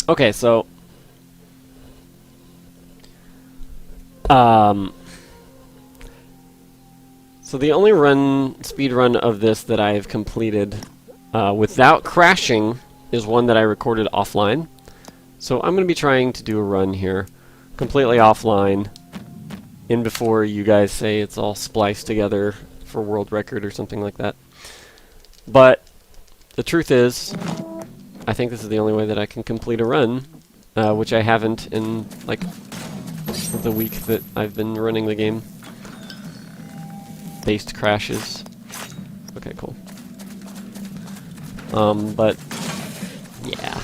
Okay, so um, so the only speed run of this that I've completed without crashing is one that I recorded offline. So I'm going to be trying to do a run here, completely offline, in before you guys say it's all spliced together for world record or something like that. But the truth is, I think this is the only way that I can complete a run, which I haven't in like the week that I've been running the game. Based crashes. Okay, cool. But yeah.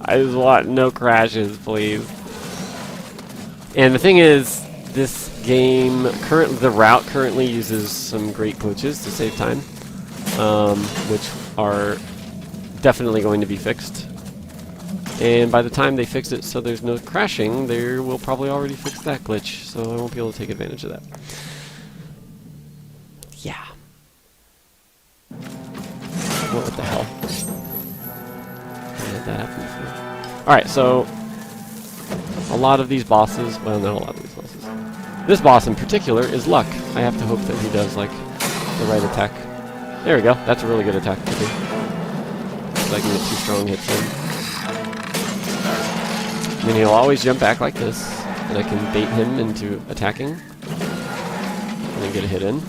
I just want no crashes, please. And the thing is, this game, the route currently uses some great glitches to save time, which are definitely going to be fixed. And by the time they fix it so there's no crashing, they will probably already fix that glitch, so I won't be able to take advantage of that. Yeah. What the hell? Let that happen before. Alright, so a lot of these bosses, well, not a lot of these bosses. This boss in particular is luck. I have to hope that he does, like, the right attack. There we go. That's a really good attack to do. So I can get 2 strong hits in. And then he'll always jump back like this, and I can bait him into attacking, and then get a hit in.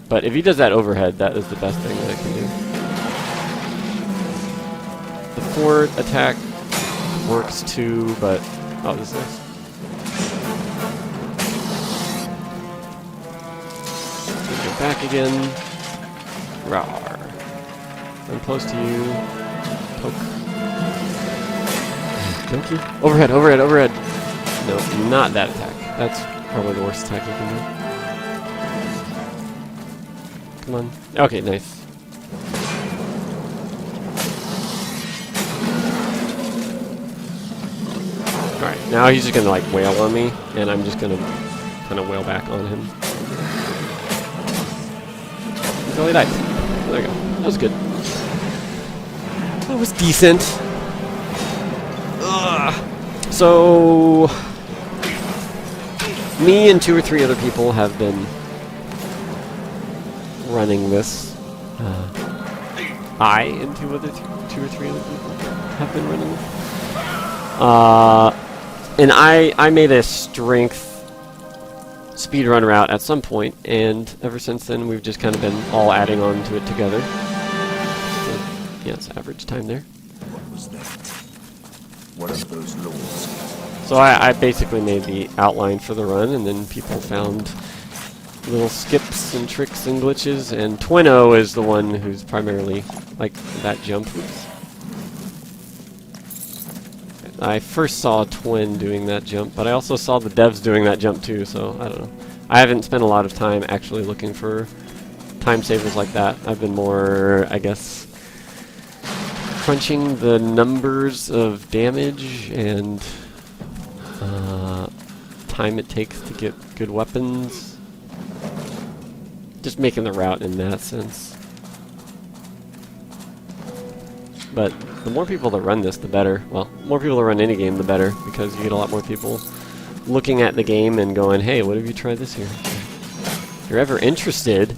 But if he does that overhead, that is the best thing that I can do. The forward attack works too, but... oh, this is nice. Go back again. Rawr. I'm close to you. Poke. Donkey. Overhead, overhead, overhead. No, not that attack. That's probably the worst attack you can do. Come on. Okay, nice. Alright, now he's just gonna like wail on me, and I'm just gonna kind of wail back on him. Until he dies. There we go. That was good. That was decent. So, me and 2 or 3 other people have been running this. I and 2 or 3 other people have been running this. And I made a strength speedrun route at some point, and ever since then we've just kind of been all adding on to it together. So, yeah, it's average time there. What was that? What of those lords? So I basically made the outline for the run, and then people found little skips and tricks and glitches, and Twinno is the one who's primarily like that jump. Oops. I first saw Twin doing that jump, but I also saw the devs doing that jump too, so I don't know. I haven't spent a lot of time actually looking for time savers like that. I've been more, I guess, crunching the numbers of damage and time it takes to get good weapons. Just making the route in that sense. But the more people that run this, the better. Well, more people that run any game, the better, because you get a lot more people looking at the game and going, hey, what have you tried this here? If you're ever interested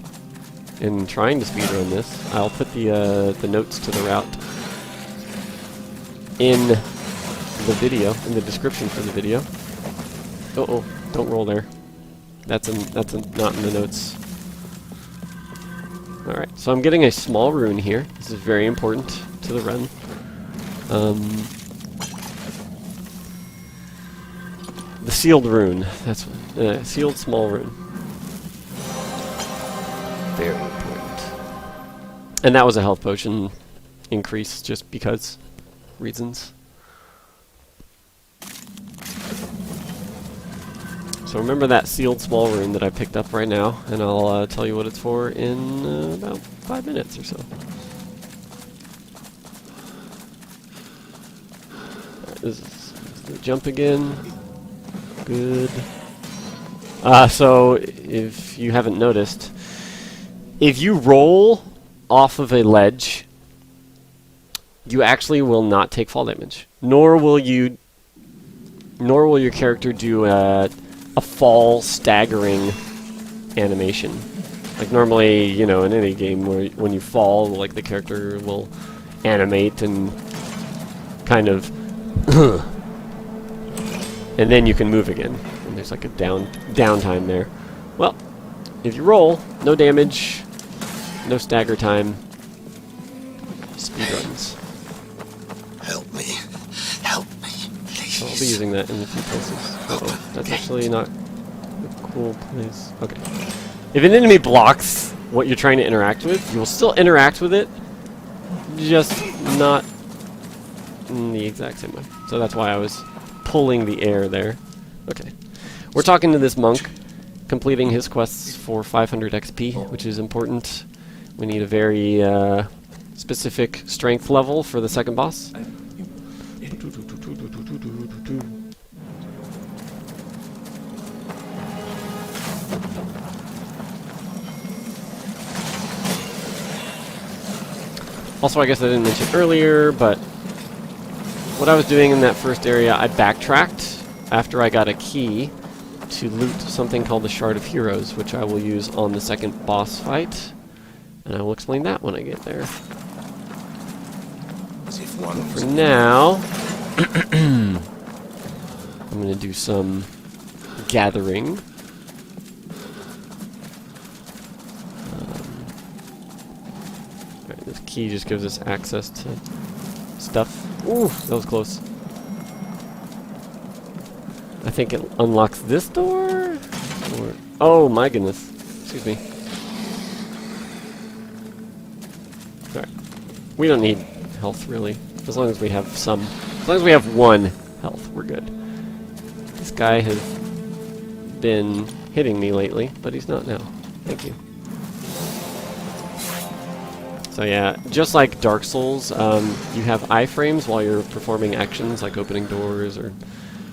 in trying to speedrun this, I'll put the notes to the route in the video, in the description for the video. Uh-oh, don't roll there. That's not in the notes. Alright, so I'm getting a small rune here. This is very important to the run. The sealed rune. That's sealed small rune. Very important. And that was a health potion increase just because reasons. So remember that sealed small rune that I picked up right now, and I'll tell you what it's for in about 5 minutes or so. This is the jump again. Good. So if you haven't noticed, if you roll off of a ledge you actually will not take fall damage, nor will your character do a fall staggering animation. Like normally, you know, in any game where when you fall, like the character will animate and kind of and then you can move again. And there's like a downtime there. Well, if you roll, no damage, no stagger time, speedruns. Help me, please. So I'll be using that in a few places. Uh-oh, that's actually not a cool place. Okay. If an enemy blocks what you're trying to interact with, you will still interact with it, just not in the exact same way. So that's why I was pulling the air there. Okay. We're talking to this monk, completing his quests for 500 XP, which is important. We need a very specific strength level for the second boss. Also, I guess I didn't mention earlier, but what I was doing in that first area, I backtracked after I got a key to loot something called the Shard of Heroes, which I will use on the second boss fight. And I will explain that when I get there. For now, I'm going to do some gathering. Alright, this key just gives us access to stuff. Ooh, that was close. I think it unlocks this door? Or, oh my goodness. Excuse me. Alright. We don't need health, really. As long as we have some. As long as we have 1 health, we're good. This guy has been hitting me lately, but he's not now. Thank you. So yeah, just like Dark Souls, you have iframes while you're performing actions like opening doors or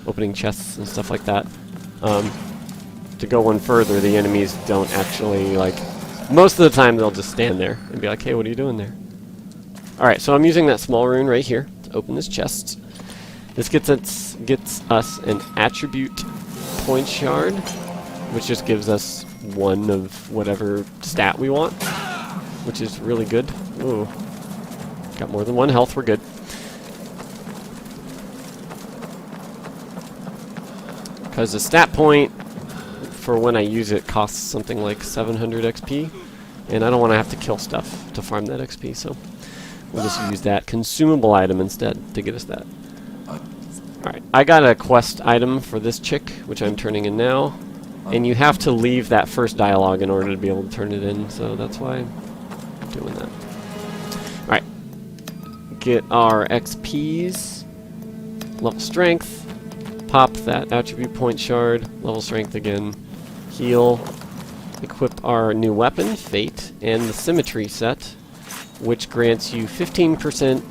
opening chests and stuff like that. To go one further, the enemies don't actually, like, most of the time they'll just stand there and be like, hey, what are you doing there? Alright, so I'm using that small rune right here to open this chest. This gets us an attribute point shard, which just gives us 1 of whatever stat we want, which is really good. Ooh. Got more than 1 health, we're good. Because the stat point for when I use it costs something like 700 XP, and I don't want to have to kill stuff to farm that XP, so we'll just use that consumable item instead to get us that. Alright, I got a quest item for this chick, which I'm turning in now, and you have to leave that first dialogue in order to be able to turn it in, so that's why I'm doing that. Alright, get our XPs, level strength, pop that attribute point shard, level strength again, heal, equip our new weapon, Fate, and the Symmetry set, which grants you 15%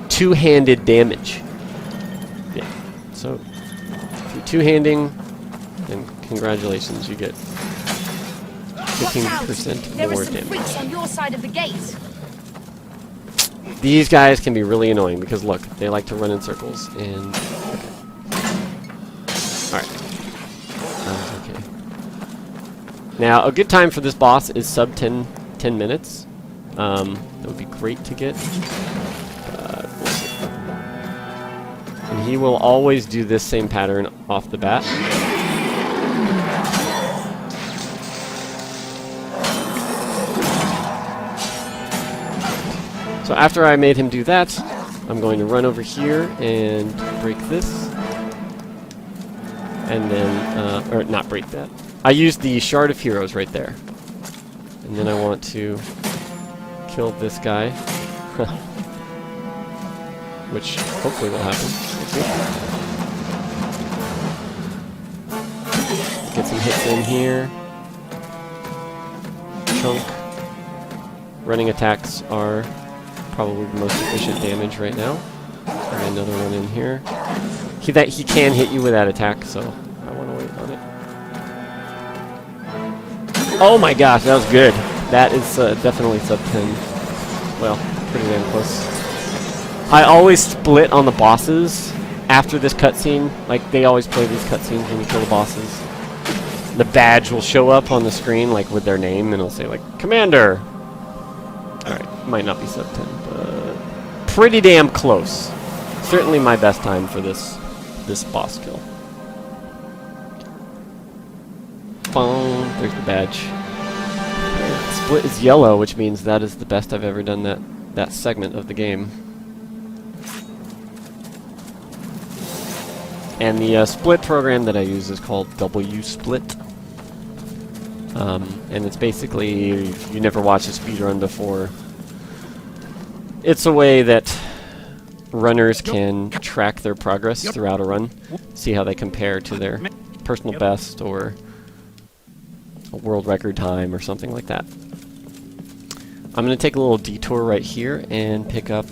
two-handed damage. Yeah, so if you're two-handing, then congratulations, you get 15% more damage. Freaks on your side of the gate. These guys can be really annoying because look, they like to run in circles and okay. Alright. Okay. Now a good time for this boss is sub 10 minutes. That would be great to get. We'll see. And he will always do this same pattern off the bat. So after I made him do that, I'm going to run over here and break this. And then, or not break that. I used the Shard of Heroes right there. And then I want to kill this guy. Which hopefully will happen. Get some hits in here. Chunk. Running attacks are probably the most efficient damage right now. Got another one in here. He can hit you with that attack, so I want to wait on it. Oh my gosh, that was good. That is definitely sub 10. Well, pretty damn close. I always split on the bosses after this cutscene. Like, they always play these cutscenes when you kill the bosses. The badge will show up on the screen, like, with their name, and it'll say, like, Commander! Alright, might not be sub 10, but pretty damn close. Certainly my best time for this boss kill. Boom, there's the badge. Split is yellow, which means that is the best I've ever done that segment of the game. And the split program that I use is called WSplit. And it's basically, if you never watched a speedrun before, it's a way that runners can track their progress throughout a run, see how they compare to their personal best or a world record time or something like that. I'm going to take a little detour right here and pick up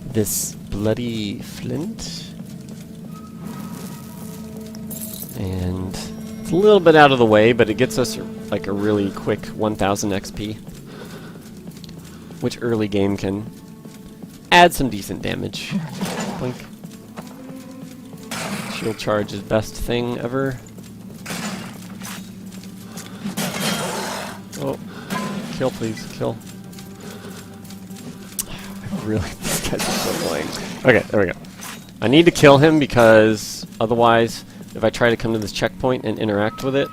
this bloody flint. And it's a little bit out of the way, but it gets us like a really quick 1000 XP, which early game can add some decent damage. Blink. Shield charge is best thing ever. Oh, kill please, kill. Really, these guys are so annoying. Okay, there we go. I need to kill him because otherwise, if I try to come to this checkpoint and interact with it,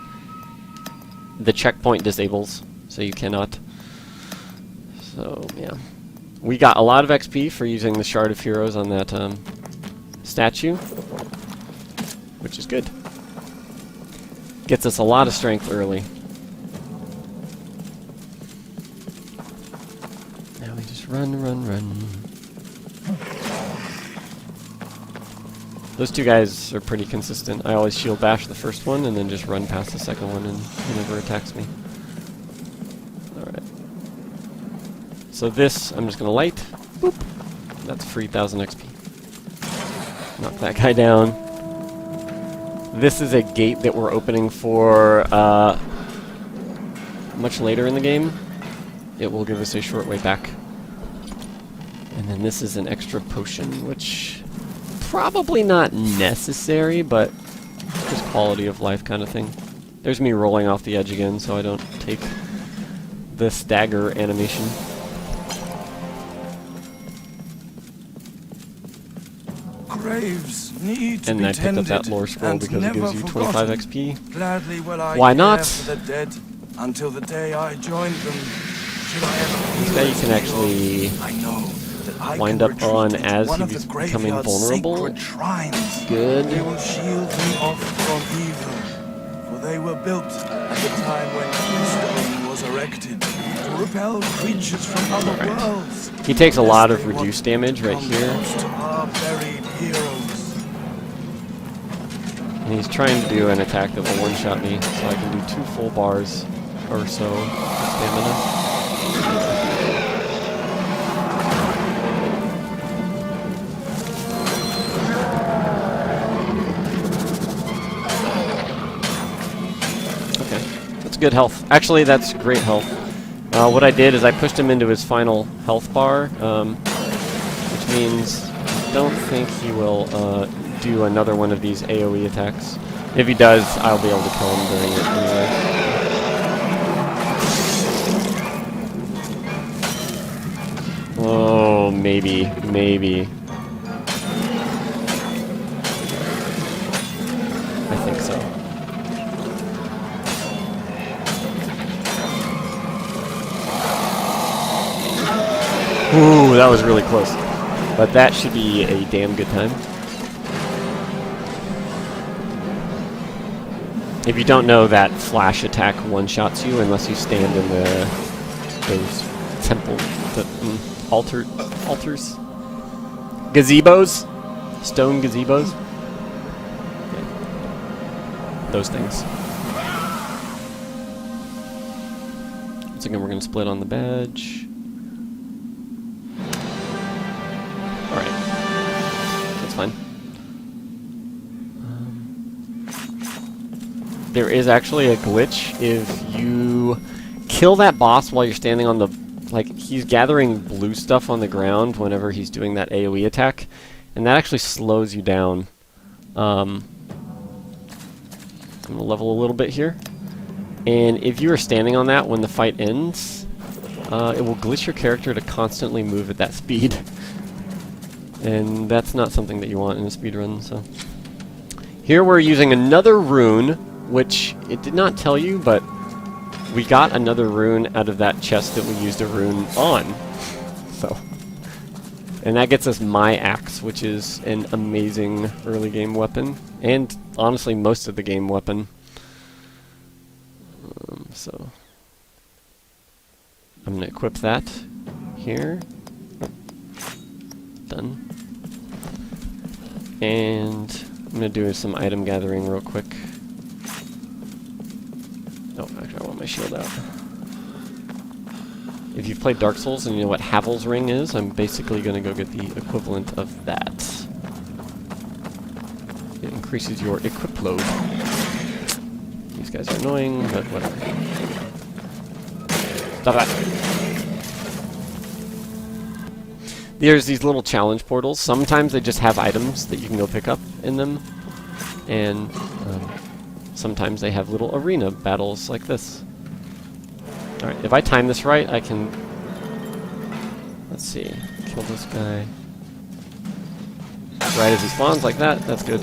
the checkpoint disables, so you cannot. So, yeah. We got a lot of XP for using the Shard of Heroes on that statue, which is good. Gets us a lot of strength early. Now we just run, run, run. Those two guys are pretty consistent. I always shield bash the first one and then just run past the second one and he never attacks me. Alright. So this, I'm just going to light. Boop. That's free 1000 XP. Knock that guy down. This is a gate that we're opening for much later in the game. It will give us a short way back. And then this is an extra potion, which probably not necessary, but just quality of life kind of thing. There's me rolling off the edge again, so I don't take the stagger animation. Graves need to And be I picked up that lore scroll and because it gives you never 25 forgotten. XP. Gladly will I Why care not? for the dead until the day I joined them. Should I ever This guy you can actually I know that I wind can up retreat on into as one he of the was becoming graveyard's vulnerable. sacred shrines. Good. They will shield me off from evil, for they were built at the time when Keystone was erected to repel creatures from other worlds. He takes a lot of Lest they want reduced damage right come here. close to our buried heroes. And he's trying to do an attack that will one-shot me, so I can do 2 full bars or so of stamina. Good health. Actually, that's great health. What I did is I pushed him into his final health bar, which means I don't think he will do another one of these AoE attacks. If he does, I'll be able to kill him during it anyway. Oh, maybe. I think so. Ooh, that was really close. But that should be a damn good time. If you don't know, that flash attack one-shots you unless you stand in those temple, altars, gazebos, stone gazebos. Yeah. Those things. Once again, we're going to split on the badge. Fine. There is actually a glitch if you kill that boss while you're standing on the like, he's gathering blue stuff on the ground whenever he's doing that AoE attack, and that actually slows you down. I'm going to level a little bit here. And if you are standing on that when the fight ends, it will glitch your character to constantly move at that speed. And that's not something that you want in a speedrun, so. Here we're using another rune, which it did not tell you, but we got another rune out of that chest that we used a rune on. So. And that gets us My Axe, which is an amazing early game weapon. And honestly, most of the game weapon. So I'm going to equip that here. Done. And I'm going to do some item gathering real quick. Oh, actually I want my shield out. If you've played Dark Souls and you know what Havel's Ring is, I'm basically going to go get the equivalent of that. It increases your equip load. These guys are annoying, but whatever. Stop that. There's these little challenge portals. Sometimes they just have items that you can go pick up in them. And sometimes they have little arena battles like this. Alright, if I time this right, I can... Let's see. Kill this guy. Right as he spawns, like that. That's good.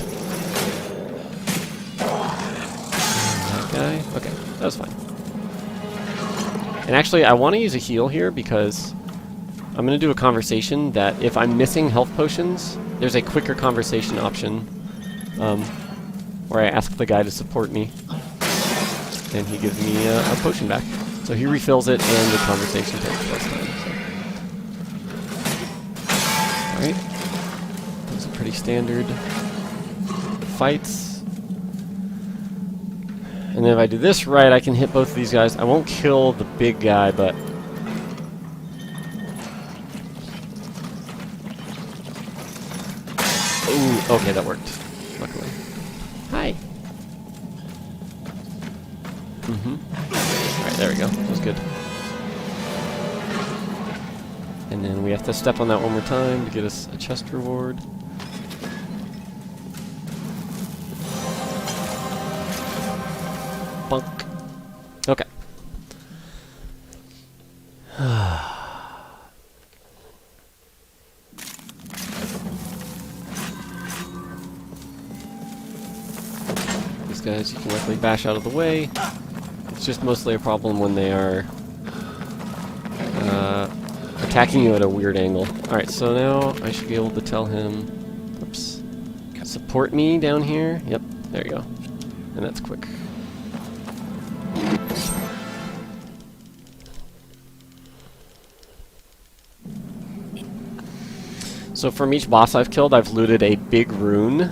Okay, that was fine. And actually, I want to use a heal here because I'm going to do a conversation that if I'm missing health potions, there's a quicker conversation option where I ask the guy to support me, and he gives me a potion back. So he refills it, and the conversation takes less time. So. Alright. Those are pretty standard fights. And then if I do this right, I can hit both of these guys. I won't kill the big guy, but... Ooh, okay, that worked. Luckily. Hi! Alright, there we go. That was good. And then we have to step on that one more time to get us a chest reward. Bunk. Okay. These guys you can luckily bash out of the way. It's just mostly a problem when they are attacking you at a weird angle. Alright, so now I should be able to tell him, oops, support me down here. Yep, there you go. And that's quick. So from each boss I've killed, I've looted a big rune,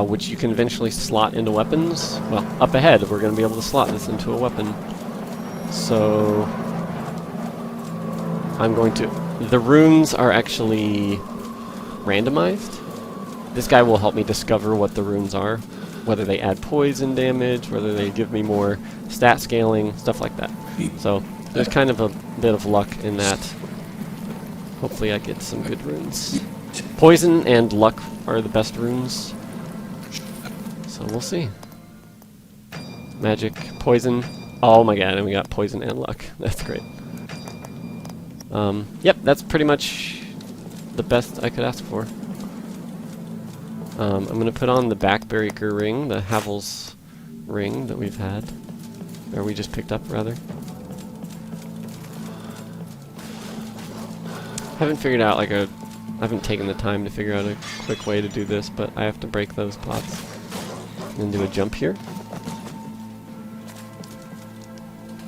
which you can eventually slot into weapons. Well, up ahead, we're going to be able to slot this into a weapon. So I'm going to... The runes are actually randomized. This guy will help me discover what the runes are, whether they add poison damage, whether they give me more stat scaling, stuff like that. So there's kind of a bit of luck in that. Hopefully I get some good runes. Poison and luck are the best runes. So we'll see. Magic, poison. Oh my god, and we got poison and luck. That's great. Yep, that's pretty much the best I could ask for. I'm going to put on the backbreaker ring, the Havel's ring that we've had. Or we just picked up, rather. Haven't figured out like I haven't taken the time to figure out a quick way to do this, but I have to break those pots and do a jump here.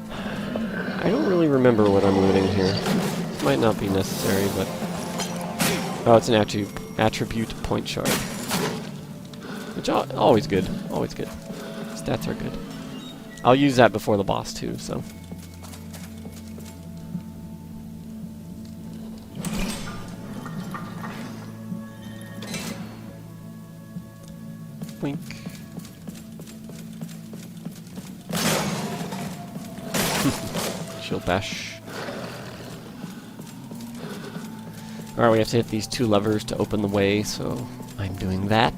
I don't really remember what I'm looting here. This might not be necessary, but oh, it's an attribute point shard, which always good, always good. Stats are good. I'll use that before the boss too, so. Wink. Shield bash. Alright, we have to hit these 2 levers to open the way, so I'm doing that.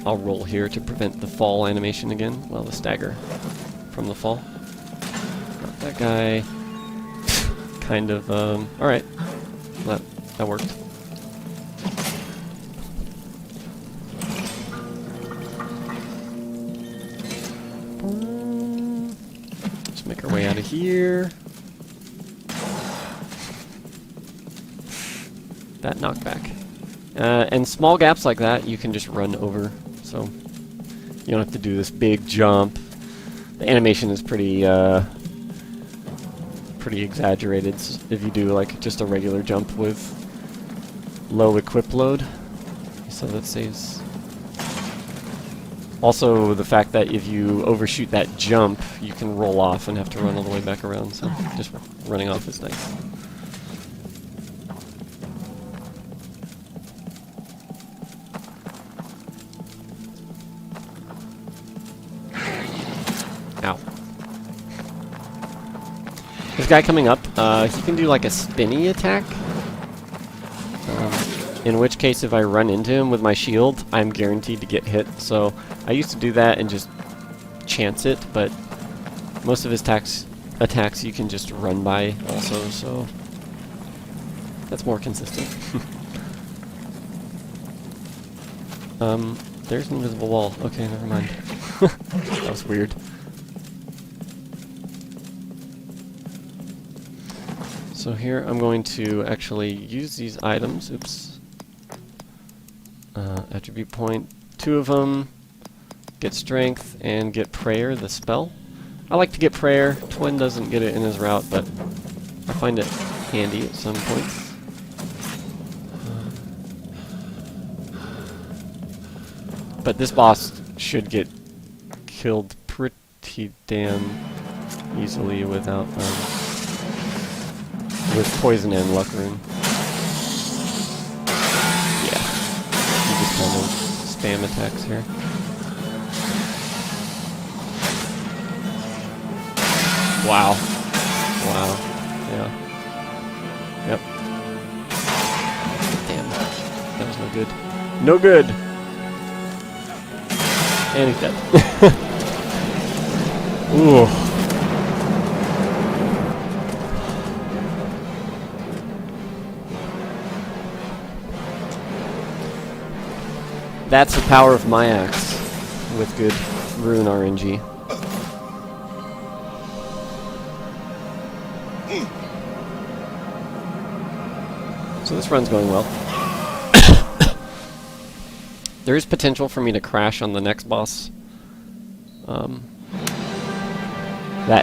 I'll roll here to prevent the fall animation again. Well, the stagger from the fall. Not that guy. Kind of, alright. That worked. Let's make our way out of here. That knockback. And small gaps like that, you can just run over. So you don't have to do this big jump. The animation is pretty exaggerated if you do like just a regular jump with low equip load. So that saves. Also, the fact that if you overshoot that jump, you can roll off and have to run all the way back around. So just running off is nice. Ow. This guy coming up, he can do like a spinny attack. In which case, if I run into him with my shield, I'm guaranteed to get hit. So I used to do that and just chance it, but most of his attacks you can just run by also, so that's more consistent. There's an invisible wall. Okay, never mind. That was weird. So here I'm going to actually use these items. Oops. Attribute point. 2 of them. Get strength and get prayer, the spell. I like to get prayer. Twin doesn't get it in his route, but I find it handy at some points. But this boss should get killed pretty damn easily without with poison and luck rune. Yeah, you just kind of spam attacks here. Wow. Wow. Yeah. Yep. Damn. That was no good. No good! And he's dead. Ooh. That's the power of my axe with good rune RNG. So this run's going well. There is potential for me to crash on the next boss. That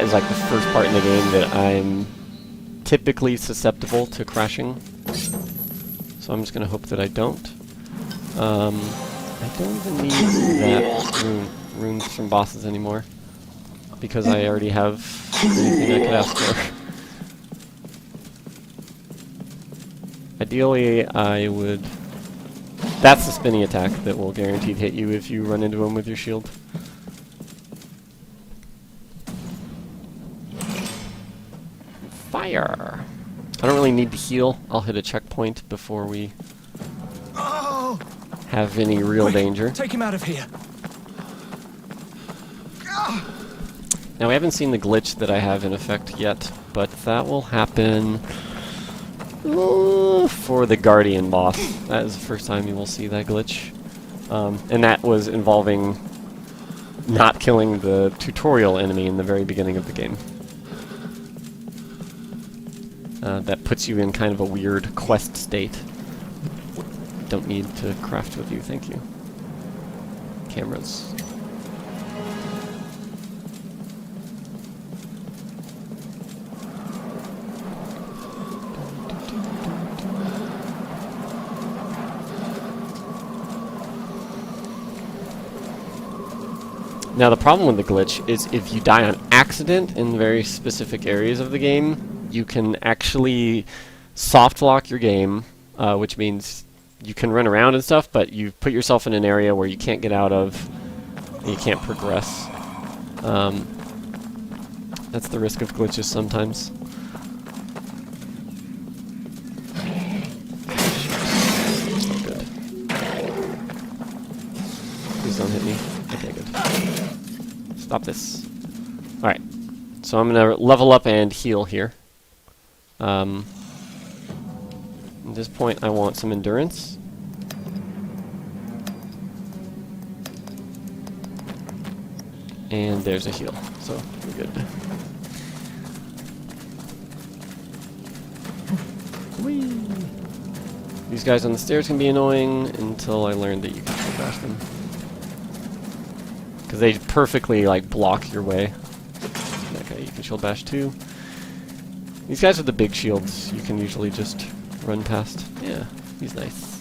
is like the first part in the game that I'm typically susceptible to crashing. So I'm just going to hope that I don't. I don't even need that runes from bosses anymore, because I already have anything I could ask for. Ideally, I would... That's the spinny attack that will guaranteed hit you if you run into him with your shield. Fire! I don't really need to heal. I'll hit a checkpoint before we have any real danger. Take him out of here. Now, we haven't seen the glitch that I have in effect yet, but that will happen for the Guardian boss. That is the first time you will see that glitch. And that was involving not killing the tutorial enemy in the very beginning of the game. That puts you in kind of a weird quest state. Don't need to craft with you, thank you. Cameras. Now the problem with the glitch is if you die on accident in very specific areas of the game, you can actually soft lock your game, which means you can run around and stuff, but you put yourself in an area where you can't get out of, and you can't progress. That's the risk of glitches sometimes. Oh, good. Please don't hit me. Okay, good. Stop this. Alright. So I'm going to level up and heal here. At this point, I want some endurance. And there's a heal, so we're good. Whee! These guys on the stairs can be annoying until I learned that you can shield bash them. Because they perfectly, like, block your way. Okay, you can shield bash too. These guys with the big shields, you can usually just run past. Yeah, he's nice.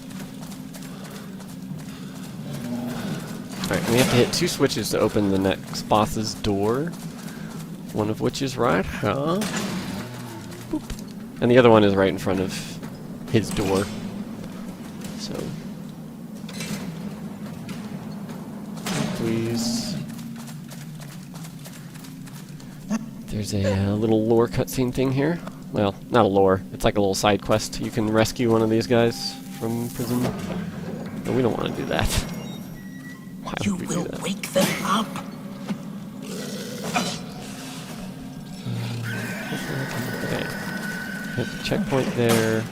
Alright, we have to hit 2 switches to open the next boss's door. One of which is right here. Boop. And the other one is right in front of his door. So. Please. There's a little lore cutscene thing here. Well, not a lore. It's like a little side quest. You can rescue one of these guys from prison. No, we don't want to do that. Why You would we will do that? wake them up. Okay. Hit the checkpoint there.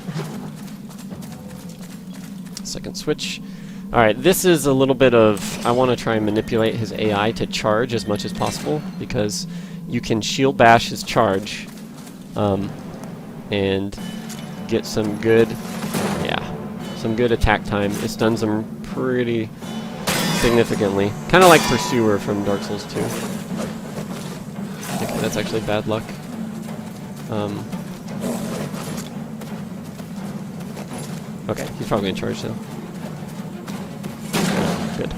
Second switch. Alright, this is a little bit of... I want to try and manipulate his AI to charge as much as possible, because you can shield bash his charge and get some good... some good attack time. It stuns him pretty significantly. Kind of like Pursuer from Dark Souls 2. Okay, that's actually bad luck. Okay, he's probably in charge now. Good.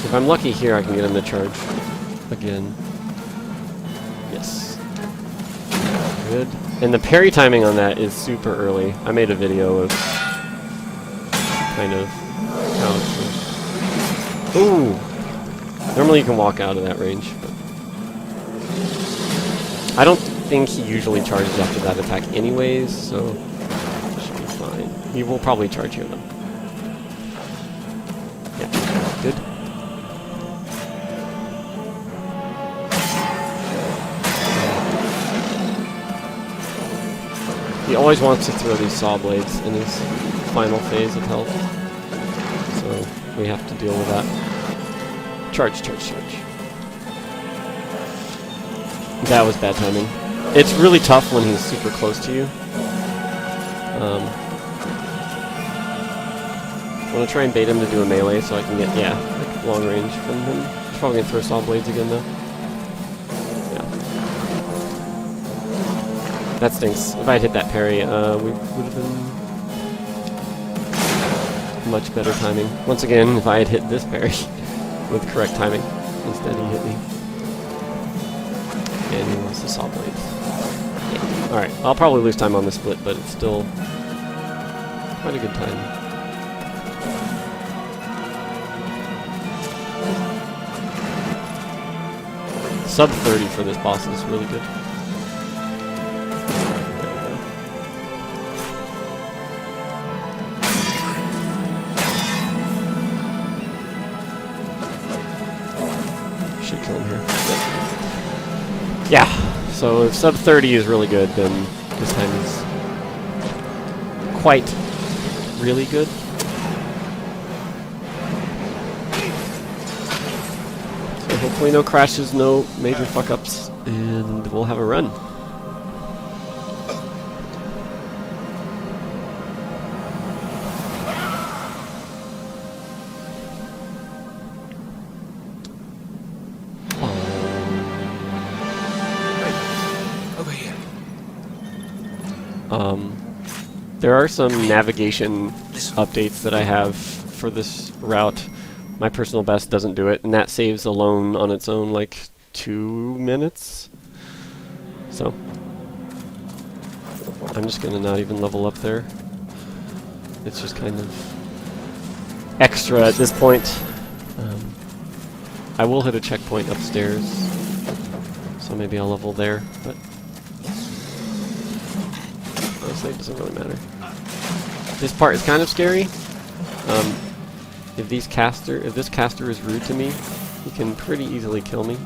If I'm lucky here, I can get him to charge again. Yes. Good. And the parry timing on that is super early. I made a video of kind of how it's... Ooh! Normally you can walk out of that range, but... I don't think he usually charges after that attack anyways, so... it should be fine. He will probably charge here, though. Yeah. Good. He always wants to throw these saw blades in his final phase of health. So we have to deal with that. Charge, charge, charge. That was bad timing. It's really tough when he's super close to you. I want to try and bait him to do a melee so I can get, like, long range from him. He's probably going to throw saw blades again, though. That stinks. If I had hit that parry, we would have been much better timing. Once again, if I had hit this parry with correct timing, instead he hit me. And he wants the saw blades. Yeah. Alright, I'll probably lose time on this split, but it's still quite a good time. Sub 30 for this boss is really good. Should kill him here. Yeah, so if sub 30 is really good, then this time is quite really good. So hopefully no crashes, no major fuck-ups, and we'll have a run. There are some navigation updates that I have for this route. My personal best doesn't do it, and that saves alone on its own like 2 minutes. So I'm just gonna not even level up there. It's just kind of extra at this point. I will hit a checkpoint upstairs, so maybe I'll level there, but honestly, it doesn't really matter. This part is kind of scary. If this caster is rude to me, he can pretty easily kill me.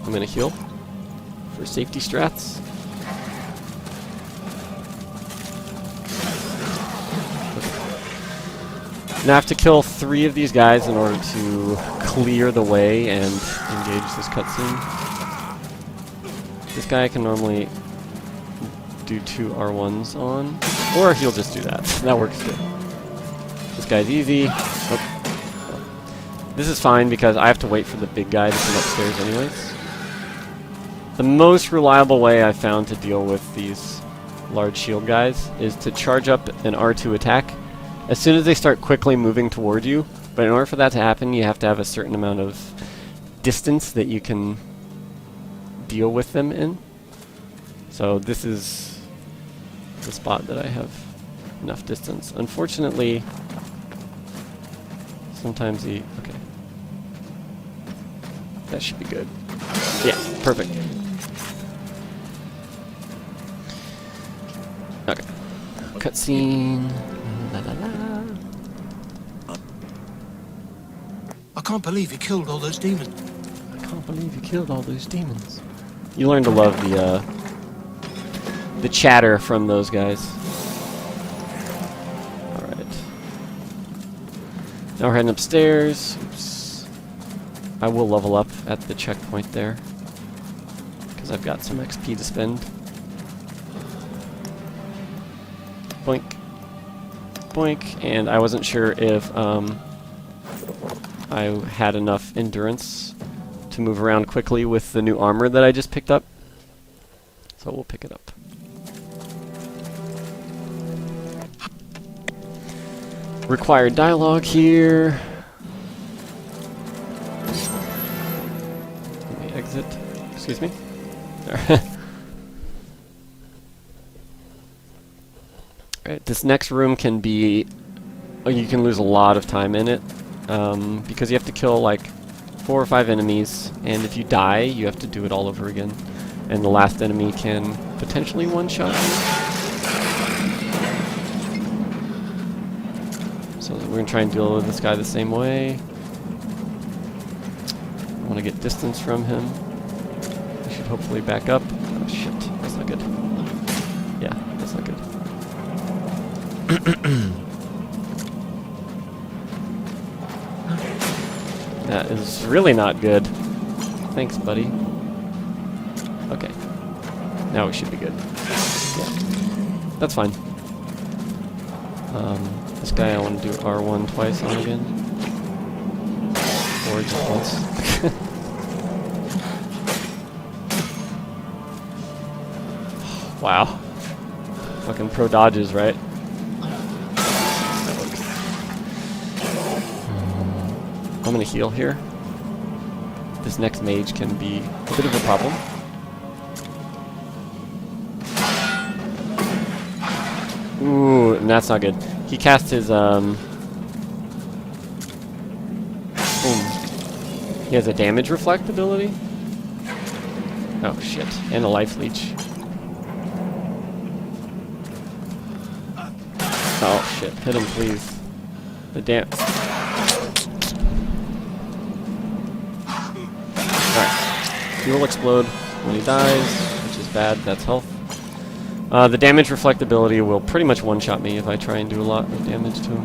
I'm gonna heal for safety strats. Now I have to kill 3 of these guys in order to clear the way and engage this cutscene. This guy I can normally do 2 R1s on, or he'll just do that. That works too. This guy's easy. Oh. This is fine because I have to wait for the big guy to come upstairs anyways. The most reliable way I've found to deal with these large shield guys is to charge up an R2 attack as soon as they start quickly moving toward you. But in order for that to happen, you have to have a certain amount of distance that you can deal with them in. So this is the spot that I have enough distance. Unfortunately, sometimes he... Okay. That should be good. Yeah, perfect. Okay. Cutscene. La la la. I can't believe he killed all those demons. I can't believe you killed all those demons. You learn to love the chatter from those guys. Alright. Now we're heading upstairs. Oops. I will level up at the checkpoint there, because I've got some XP to spend. Boink. Boink. And I wasn't sure if I had enough endurance to move around quickly with the new armor that I just picked up. So we'll pick it up. Required dialogue here. Let me exit. Excuse me. Alright, this next room can be... Oh, you can lose a lot of time in it. Because you have to kill like 4 or 5 enemies, and if you die, you have to do it all over again. And the last enemy can potentially one-shot you. So we're going to try and deal with this guy the same way. I want to get distance from him. I should hopefully back up. Oh shit, that's not good. Yeah, that's not good. That is really not good. Thanks, buddy. Okay. Now we should be good. Yeah. That's fine. This guy I want to do R1 twice on again. Or just once. Wow. Fucking pro dodges, right? I'm gonna heal here. This next mage can be a bit of a problem. Ooh, and that's not good. He cast his, boom. He has a damage reflect ability? Oh, shit. And a life leech. Oh, shit. Hit him, please. The Alright. He will explode when he dies, which is bad. That's health. The damage reflect ability will pretty much one-shot me if I try and do a lot of damage to him.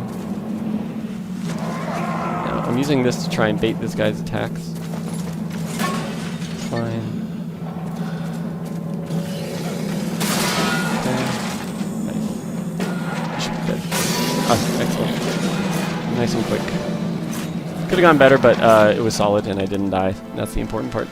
Now, I'm using this to try and bait this guy's attacks. Fine. Okay. Nice. He should be dead. Oh, excellent. Nice and quick. Could have gone better, but it was solid and I didn't die. That's the important part.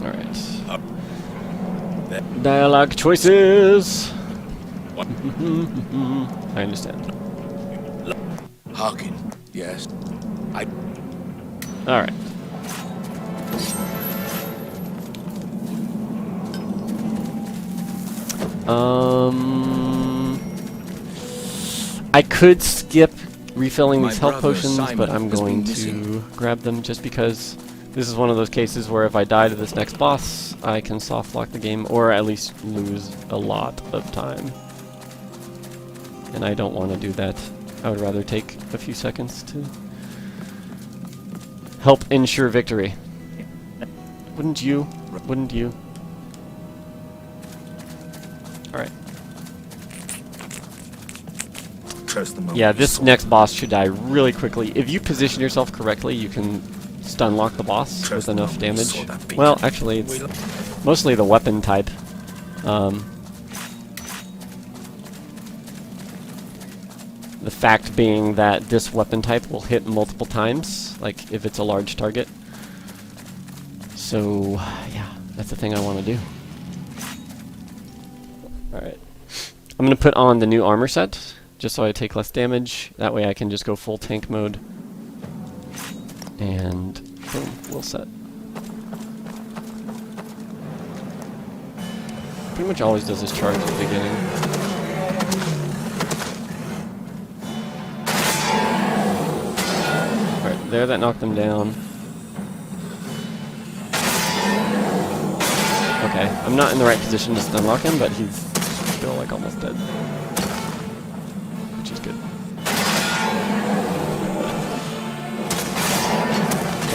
Alright. Dialogue choices! I understand. Harkin, yes. Alright. I could skip refilling My these health brother potions, but Simon I'm has going been to missing. grab them just because this is one of those cases where if I die to this next boss, I can soft lock the game, or at least lose a lot of time. And I don't want to do that. I would rather take a few seconds to help ensure victory. Wouldn't you? Wouldn't you? Alright. Trust them. Yeah, this next boss should die really quickly. If you position yourself correctly, you can stun lock the boss with enough damage. Well, actually, it's mostly the weapon type. The fact being that this weapon type will hit multiple times, like if it's a large target. So, yeah, that's the thing I want to do. Alright. I'm going to put on the new armor set, just so I take less damage. That way I can just go full tank mode. And boom, we'll set. Pretty much always does this charge at the beginning. Alright, there, that knocked them down. Okay, I'm not in the right position to stun lock him, but he's still like almost dead. Which is good.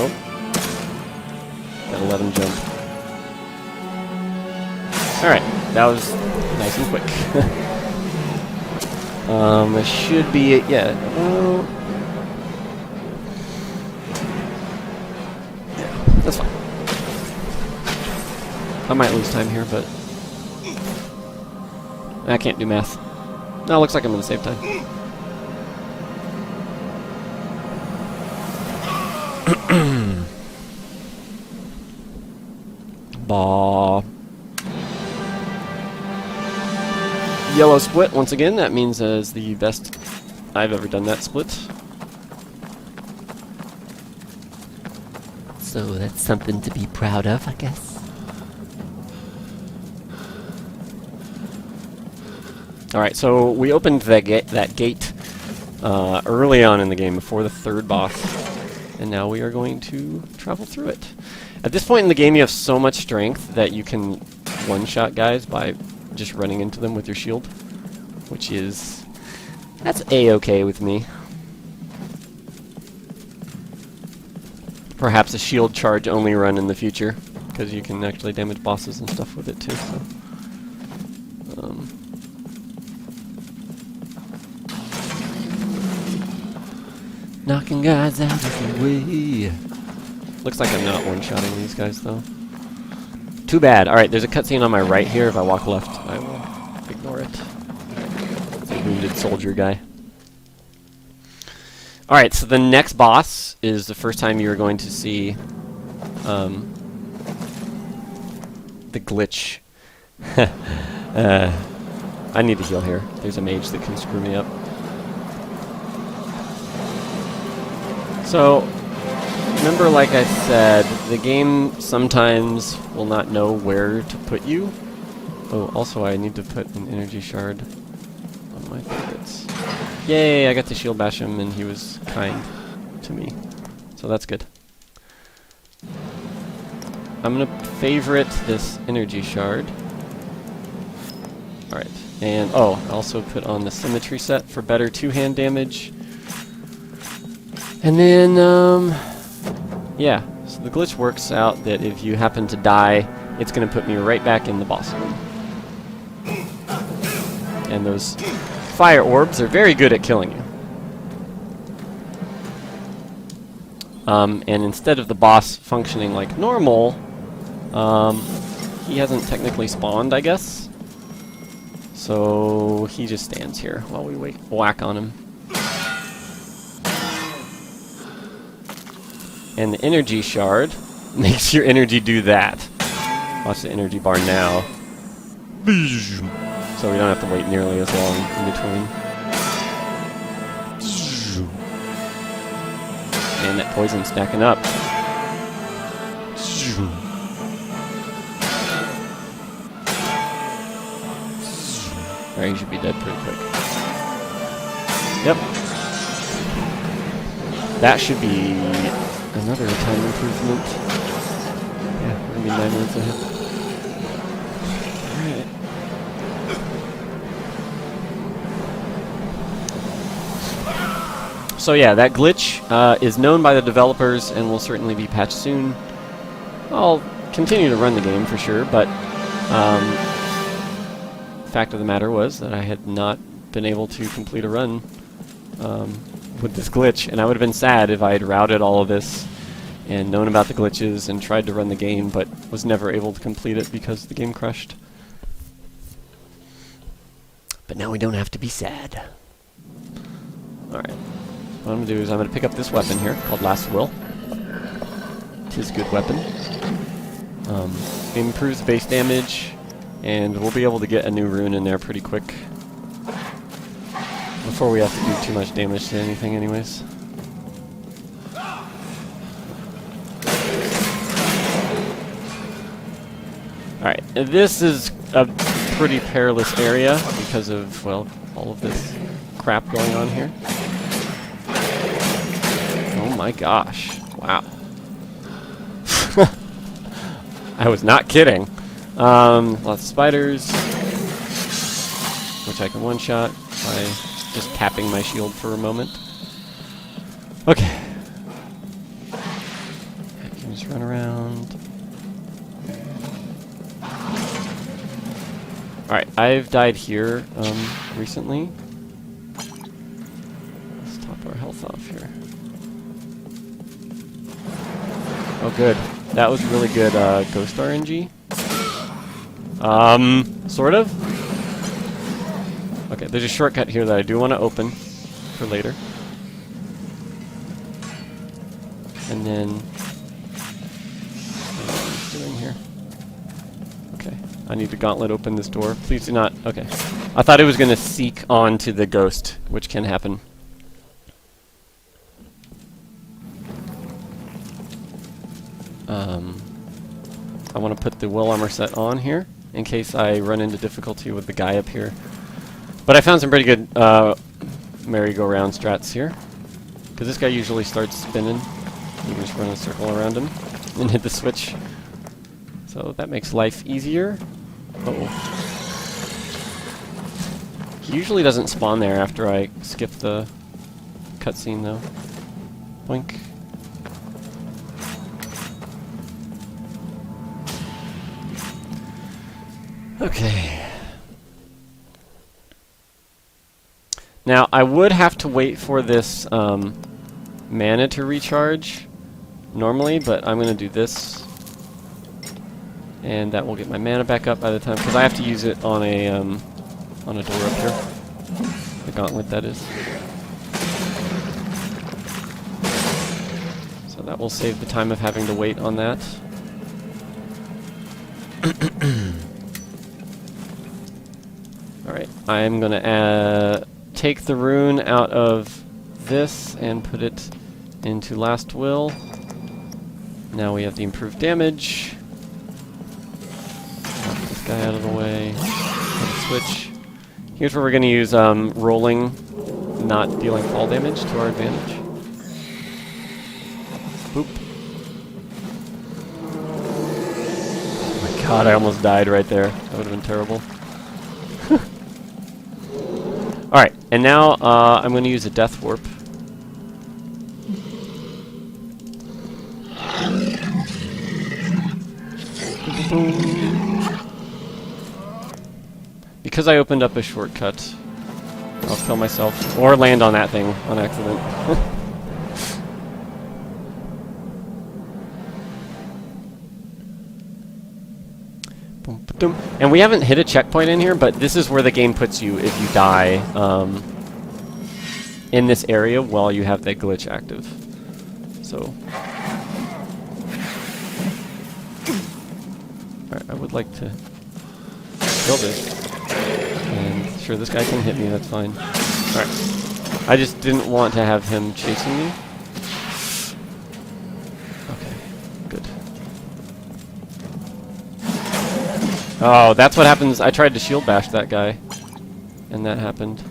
Oh. Gotta let him jump. Alright, that was nice and quick. It should be it, yeah. That's fine. I might lose time here, but I can't do math. No, it looks like I'm gonna save time. Bah. Yellow split once again. That means is the best I've ever done that split. So that's something to be proud of, I guess. Alright, so we opened that gate early on in the game before the third boss, and now we are going to travel through it. At this point in the game, you have so much strength that you can one-shot guys by just running into them with your shield, which is... that's A-okay with me. Perhaps a shield charge only run in the future, because you can actually damage bosses and stuff with it too, so... knocking guys out of the way. Looks like I'm not one-shotting these guys, though. Too bad. Alright, there's a cutscene on my right here. If I walk left, I will ignore it. It's a wounded soldier guy. Alright, so the next boss is the first time you're going to see the glitch. I need to heal here. There's a mage that can screw me up. So, remember, like I said, the game sometimes will not know where to put you. Oh, also I need to put an energy shard on my favorites. Yay, I got to shield bash him and he was kind to me. So that's good. I'm gonna favorite this energy shard. Alright, and oh, I also put on the symmetry set for better two-hand damage. And then, yeah, so the glitch works out that if you happen to die, it's going to put me right back in the boss room. And those fire orbs are very good at killing you. And instead of the boss functioning like normal, he hasn't technically spawned, I guess. So he just stands here while we whack on him. And the energy shard makes your energy do that. Watch the energy bar now. So we don't have to wait nearly as long in between. And that poison's stacking up. Alright, he should be dead pretty quick. Yep. That should be another time improvement. Yeah, we're gonna be 9 minutes ahead. Alright. So yeah, that glitch is known by the developers and will certainly be patched soon. I'll continue to run the game for sure, but fact of the matter was that I had not been able to complete a run with this glitch, and I would have been sad if I had routed all of this and known about the glitches and tried to run the game, but was never able to complete it because the game crashed. But now we don't have to be sad. Alright. What I'm going to do is I'm going to pick up this weapon here, called Last Will. Tis a good weapon. Improves base damage, and we'll be able to get a new rune in there pretty quick. Before we have to do too much damage to anything anyways. Alright, this is a pretty perilous area because of, well, all of this crap going on here. Oh my gosh. Wow. I was not kidding. Lots of spiders, which I can one-shot by just tapping my shield for a moment. Okay. I can just run around. Alright, I've died here recently. Let's top our health off here. Oh good. That was really good ghost RNG. Sort of. Okay, there's a shortcut here that I do want to open for later. And then... what am I doing here? Okay, I need to gauntlet open this door. Please do not... okay. I thought it was going to seek onto the ghost, which can happen. I want to put the will armor set on here in case I run into difficulty with the guy up here. But I found some pretty good merry-go-round strats here. Because this guy usually starts spinning. You can just run a circle around him and hit the switch. So that makes life easier. Uh-oh. He usually doesn't spawn there after I skip the cutscene though. Boink. Okay. Now, I would have to wait for this mana to recharge normally, but I'm going to do this. And that will get my mana back up by the time, because I have to use it on a door up here. The gauntlet, that is. So that will save the time of having to wait on that. Alright, I'm going to take the rune out of this and put it into Last Will. Now we have the improved damage. Knock this guy out of the way. Switch. Here's where we're going to use rolling, not dealing fall damage to our advantage. Boop. Oh my god, I almost died right there. That would have been terrible. Alright, and now I'm going to use a death warp. Because I opened up a shortcut, I'll kill myself, or land on that thing on accident. And we haven't hit a checkpoint in here, but this is where the game puts you if you die in this area while you have that glitch active. So, alright, I would like to kill this. And sure, this guy can hit me, that's fine. Alright. I just didn't want to have him chasing me. Okay, good. Oh, that's what happens. I tried to shield bash that guy. and that happened.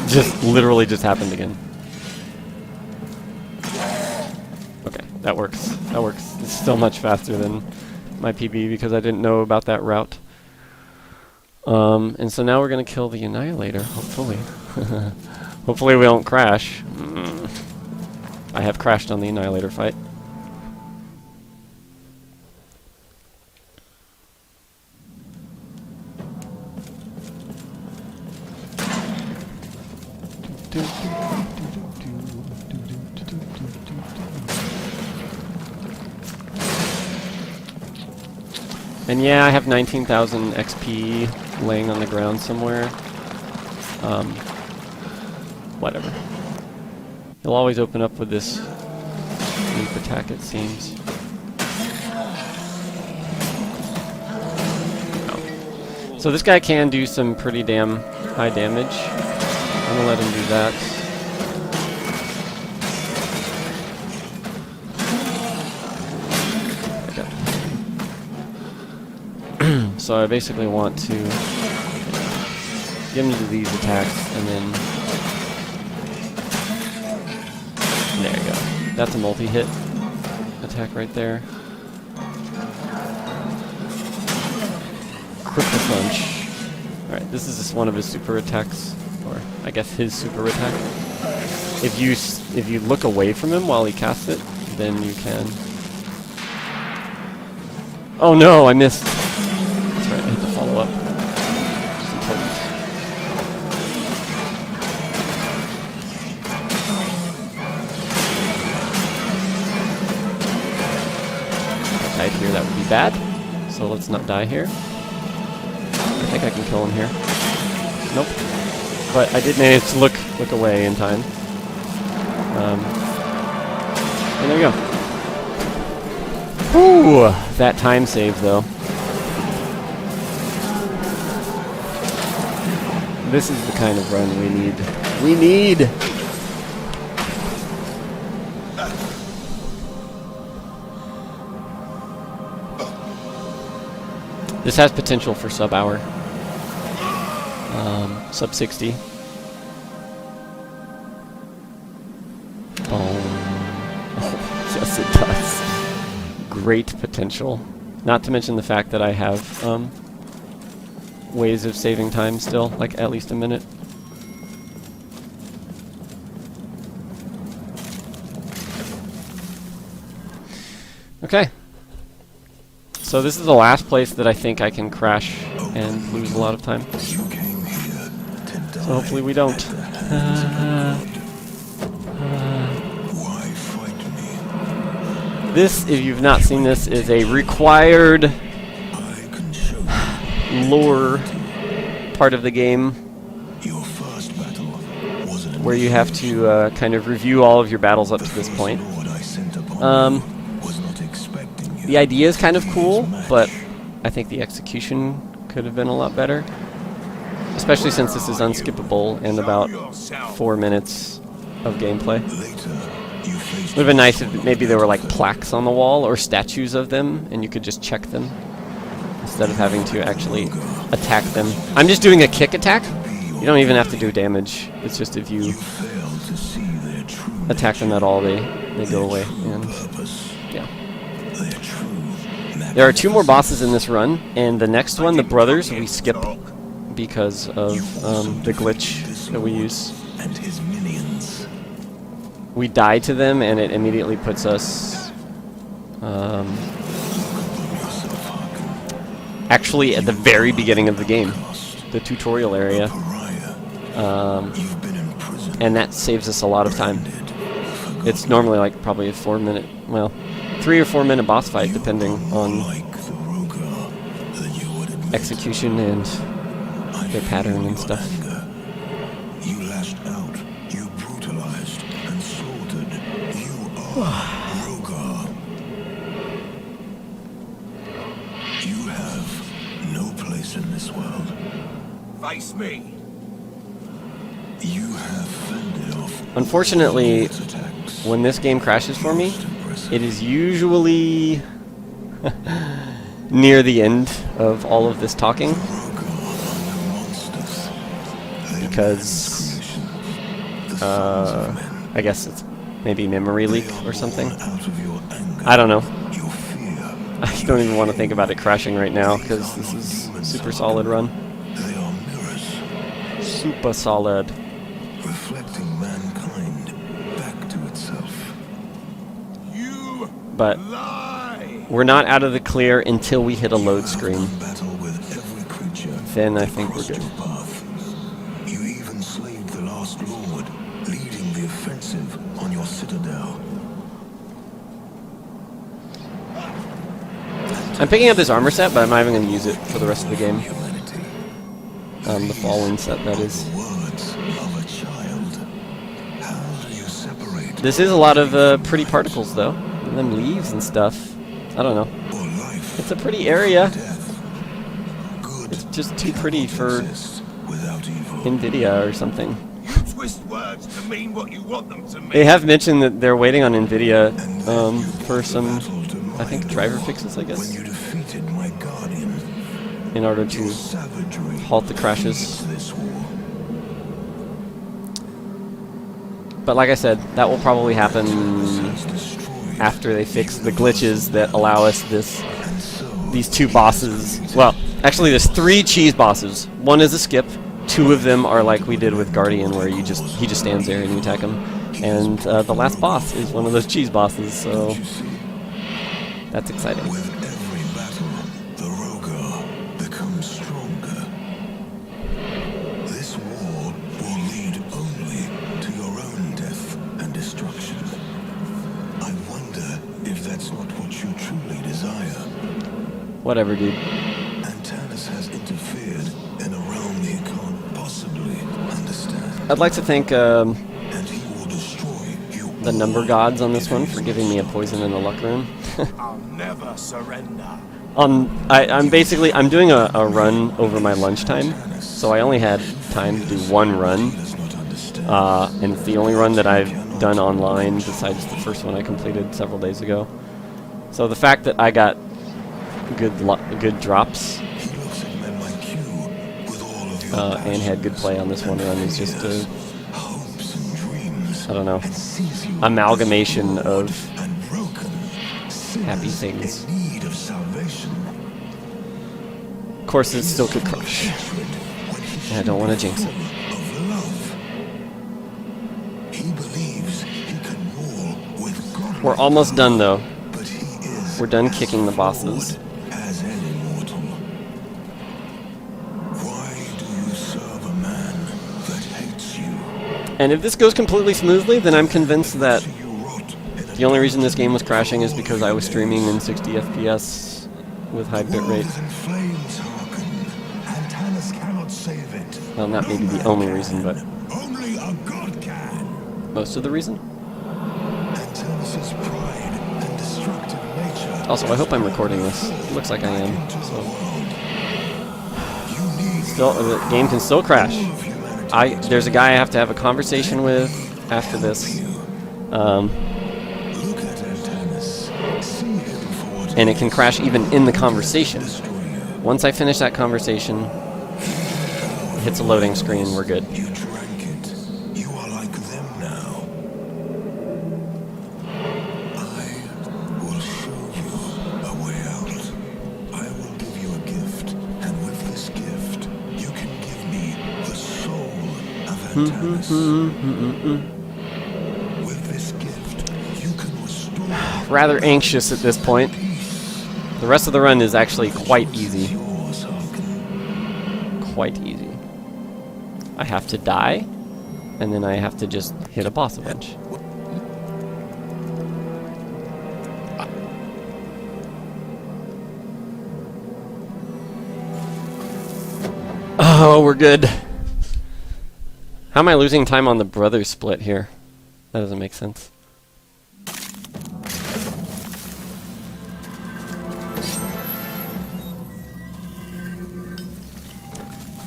Just literally just happened again. Okay, that works. That works. It's still much faster than my PB because I didn't know about that route. And so now we're gonna kill the Annihilator, hopefully. Hopefully we don't crash. I have crashed on the Annihilator fight. And yeah, I have 19,000 XP laying on the ground somewhere. Whatever. He'll always open up with this leap attack, it seems. Oh. So this guy can do some pretty damn high damage. I'm gonna let him do that. So I basically want to get him to do these attacks, and then there you go. That's a multi-hit attack right there. Critical punch. Alright, this is just one of his super attacks, or I guess his super attack. If you look away from him while he casts it, then you can. Oh no, I missed. That's right, I hit the follow up. It's important. If I died here, that would be bad. So let's not die here. I think I can kill him here. Nope. But I did manage to look away in time. And there we go. Whew! That time save, though. This is the kind of run we need. We need! This has potential for sub-hour. Sub 60. Oh, yes it does. Great potential. Not to mention the fact that I have ways of saving time still, like at least a minute. Okay. So this is the last place that I think I can crash and lose a lot of time. So hopefully we don't. This, if you've not seen this, is a required lore part of the game where you have to kind of review all of your battles up to this point. The idea is kind of cool, but I think the execution could have been a lot better. Especially since this is unskippable in about 4 minutes of gameplay. It would have been nice if maybe there were like plaques on the wall or statues of them and you could just check them instead of having to actually attack them. I'm just doing a kick attack. You don't even have to do damage. It's just if you attack them at all, they go away. And yeah. There are 2 more bosses in this run, and the next one, the brothers, we skip because of the glitch that we use. We die to them, and it immediately puts us actually at the very beginning of the game, the tutorial area, and that saves us a lot of time. It's normally like probably a 4-minute, well, 3 or 4 minute boss fight, depending on execution and their pattern and stuff. You lashed out, you brutalized and slaughtered. You are Rogar. You have no place in this world. Face me. You have fended off. Unfortunately, when this game crashes for me, it is usually near the end of all of this talking. because I guess it's maybe memory leak or something. I don't know. I don't even want to think about it crashing right now because this is a super solid run. Super solid. Reflecting mankind back to itself. You But lie. we're not out of the clear until we hit a load screen. Battle with every creature. Then I think we're good. You even slayed the last lord, leading the offensive on your Citadel. I'm picking up this armor set, but I'm not even going to use it for the rest of the game. The following set, that is. This is a lot of pretty particles, though. And them leaves and stuff. I don't know. It's a pretty area. It's just too pretty for NVIDIA or something. Twist words to mean what you want them to mean. They have mentioned that they're waiting on NVIDIA for some, I think, driver fixes, I guess, in order to halt the crashes. But like I said, that will probably happen after they fix the glitches that allow us these two bosses. Well, actually there's 3 cheese bosses. One is a skip. 2 of them are like we did with Guardian, where he just stands there and you attack him. And the last boss is one of those cheese bosses, so that's exciting. With every battle, the Rogar becomes stronger. This war will lead only to your own death and destruction. I wonder if that's not what you truly desire. Whatever, dude. Antanas has interfered in a realm he can't possibly understand. I'd like to thank And he will destroy you. the number gods on this one for giving me a poison and a luck rune. I'll never surrender. I'm doing a run over my lunchtime, so I only had time to do one run, and it's the only run that I've done online besides the first one I completed several days ago. So the fact that I got good drops and had good play on this one run is just a, I don't know, amalgamation of happy things. Of course, it still could crush. And I don't want to jinx it. We're almost done, though. We're done kicking the bosses. And if this goes completely smoothly, then I'm convinced that the only reason this game was crashing is because I was streaming in 60 FPS with high bitrate. Well, not maybe the only reason, but most of the reason. Also, I hope I'm recording this. It looks like I am. So. Still, the game can still crash. There's a guy I have to have a conversation with after this. And it can crash even in the conversation. Once I finish that conversation, it hits a loading screen, we're good. You drank it. You are like them now. I will show you a way out. I will give you a gift, and with this gift, you can give me the soul of Antanas. With this gift, you can restore. Rather anxious at this point. The rest of the run is actually quite easy. Quite easy. I have to die, and then I have to just hit a boss a bunch. Oh, we're good. How am I losing time on the brothers split here? That doesn't make sense.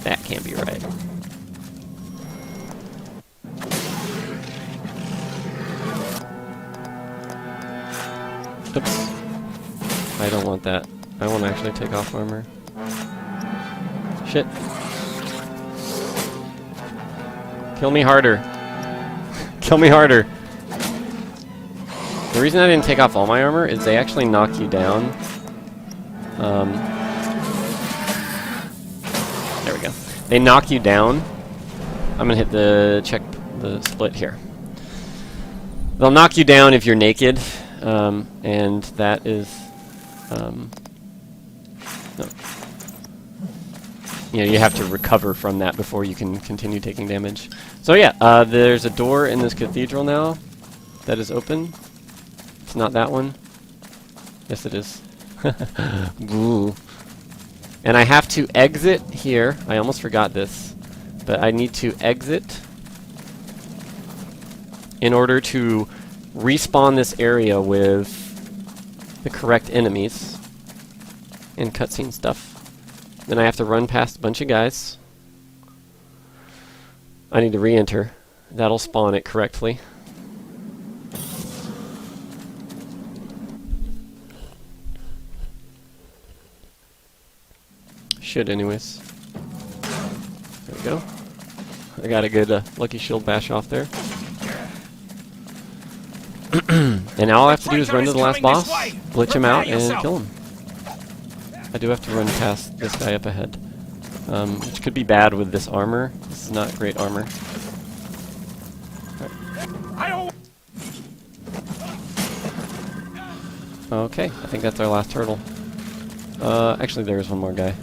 That can't be right. Oops. I don't want that. I want to actually take off armor. Shit. Kill me harder. Kill me harder. The reason I didn't take off all my armor is they actually knock you down. There we go. They knock you down. I'm gonna hit the split here. They'll knock you down if you're naked, and that is, no. You know, you have to recover from that before you can continue taking damage. So yeah, there's a door in this cathedral now that is open. It's not that one. Yes, it is. Ooh. And I have to exit here. I almost forgot this, but I need to exit in order to respawn this area with the correct enemies and cutscene stuff. Then I have to run past a bunch of guys. I need to re-enter. That'll spawn it correctly. Should anyways. There we go. I got a good lucky shield bash off there. And now all I have to do is run to the last boss, glitch him out, and kill him. I do have to run past this guy up ahead, which could be bad with this armor. This is not great armor. Right. Okay, I think that's our last turtle. Actually, there is one more guy,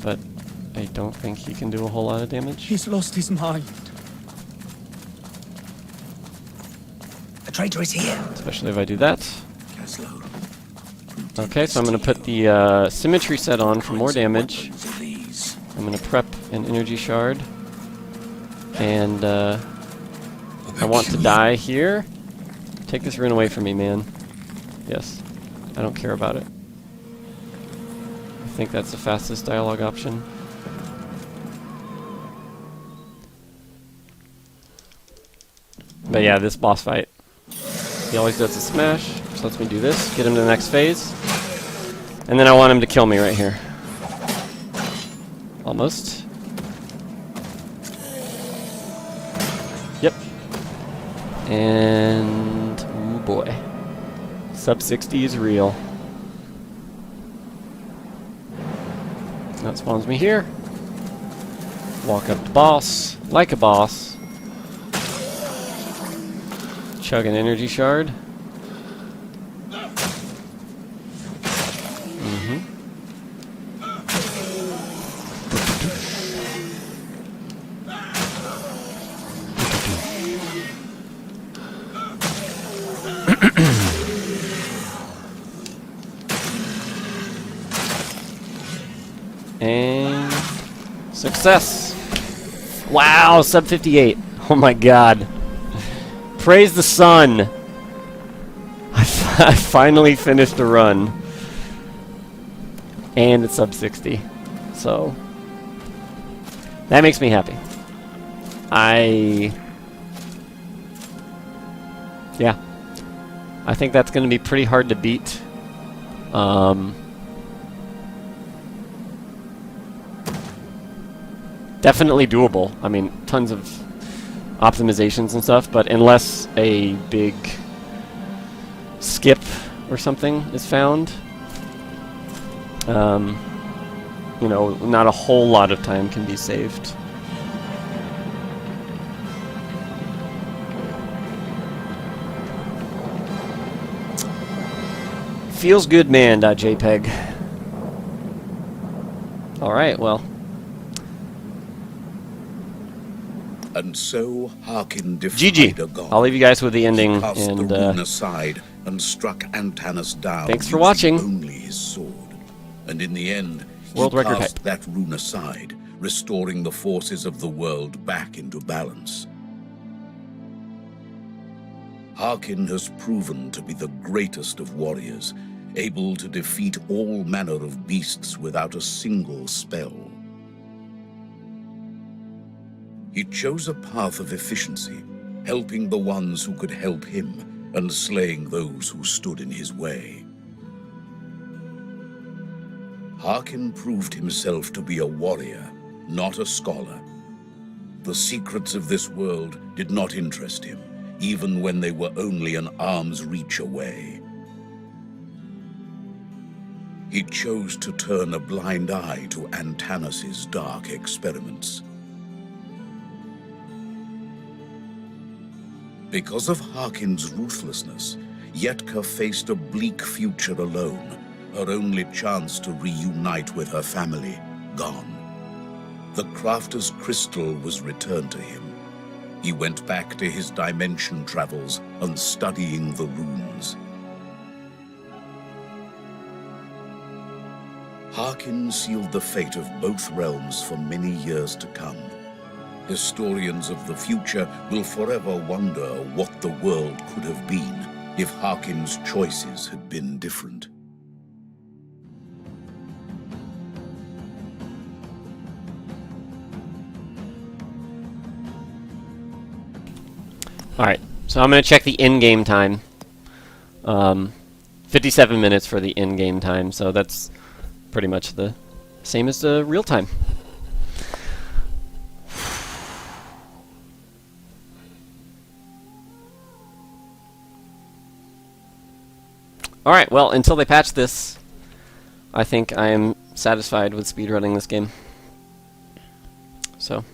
but I don't think he can do a whole lot of damage. He's lost his mind. The traitor is here. Especially if I do that. Okay, so I'm going to put the symmetry set on for more damage. I'm going to prep an energy shard. And I want to die here. Take this rune away from me, man. Yes. I don't care about it. I think that's the fastest dialogue option. But yeah, this boss fight. He always does a smash, so lets me do this, get him to the next phase. And then I want him to kill me right here. Almost. Yep. And oh boy. Sub 60 is real. That spawns me here. Walk up to boss, like a boss. Chug an energy shard. And success! Wow, sub 58. Oh my god. Praise the sun! I finally finished a run. And it's sub 60. So that makes me happy. Yeah. I think that's going to be pretty hard to beat. Definitely doable. I mean, tons of optimizations and stuff, but unless a big skip or something is found, you know, not a whole lot of time can be saved. Feels good, man.jpg. Alright, well. And so Harkin defied a god. I'll leave you guys with the ending. He cast And the rune aside and struck Antanas down. Thanks for using watching. Only his sword. And in the end, World he record cast hype. that rune aside, restoring the forces of the world back into balance. Harkin has proven to be the greatest of warriors, able to defeat all manner of beasts without a single spell. He chose a path of efficiency, helping the ones who could help him and slaying those who stood in his way. Harkin proved himself to be a warrior, not a scholar. The secrets of this world did not interest him, even when they were only an arm's reach away. He chose to turn a blind eye to Antanas' dark experiments. Because of Harkin's ruthlessness, Yetka faced a bleak future alone, her only chance to reunite with her family gone. The Crafter's crystal was returned to him. He went back to his dimension travels and studying the runes. Harkin sealed the fate of both realms for many years to come. Historians of the future will forever wonder what the world could have been if Harkin's choices had been different. Alright, so I'm going to check the in-game time. 57 minutes for the in-game time, so that's pretty much the same as the real time. Alright, well, until they patch this, I think I am satisfied with speedrunning this game. So,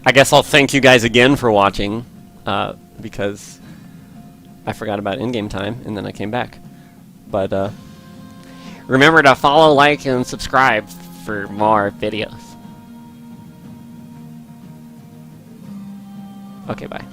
I guess I'll thank you guys again for watching, because I forgot about in-game time, and then I came back. But, remember to follow, like, and subscribe for more videos. Okay, bye.